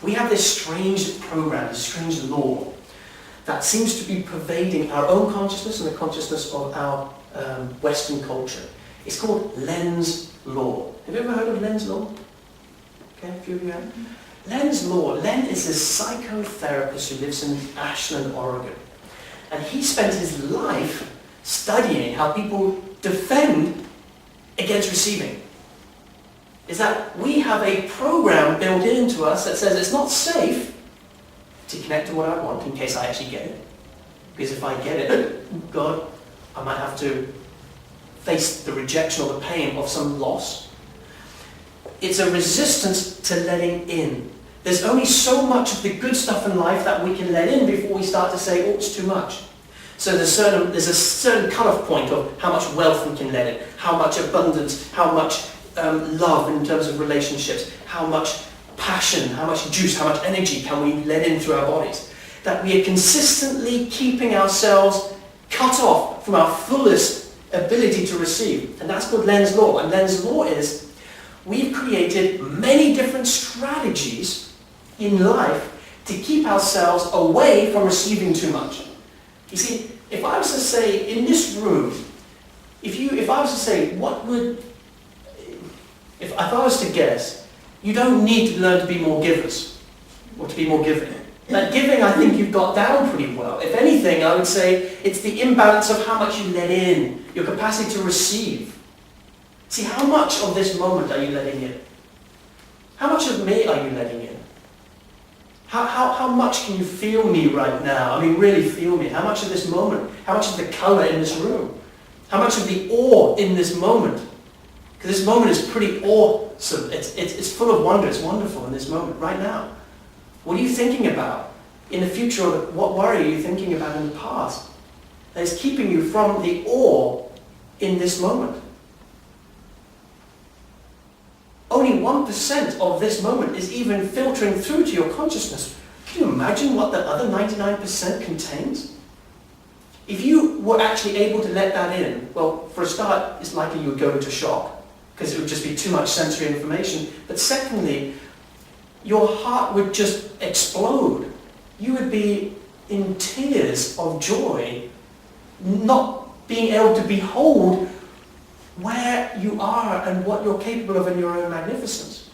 we have this strange program, this strange law that seems to be pervading our own consciousness and the consciousness of our Western culture. It's called Len's law. Have you ever heard of Len's law? Okay, a few of you have. Len's law. Len is a psychotherapist who lives in Ashland, Oregon. And he spent his life studying how people defend against receiving. Is that we have a program built into us that says it's not safe to connect to what I want in case I actually get it. Because if I get it, God, I might have to face the rejection or the pain of some loss. It's a resistance to letting in. There's only so much of the good stuff in life that we can let in before we start to say, oh, it's too much. So there's a certain cut-off point of how much wealth we can let in, how much abundance, how much love in terms of relationships, how much passion, how much juice, how much energy can we let in through our bodies. That we are consistently keeping ourselves cut off from our fullest ability to receive. And that's called Len's law. And Len's law is we've created many different strategies in life to keep ourselves away from receiving too much. You see, if I was to say in this room, if I was to say if I was to guess, you don't need to learn to be more givers or to be more giving. That giving, I think you've got down pretty well. If anything, I would say it's the imbalance of how much you let in, your capacity to receive. See, how much of this moment are you letting in? How much of me are you letting in? How much can you feel me right now? I mean, really feel me. How much of this moment? How much of the colour in this room? How much of the awe in this moment? Because this moment is pretty awesome. It's full of wonder. It's wonderful in this moment, right now. What are you thinking about in the future, or what worry are you thinking about in the past that is keeping you from the awe in this moment? Only 1% of this moment is even filtering through to your consciousness. Can you imagine what the other 99% contains? If you were actually able to let that in, well, for a start, it's likely you would go into shock, because it would just be too much sensory information. But secondly, your heart would just explode. You would be in tears of joy, not being able to behold where you are and what you're capable of in your own magnificence.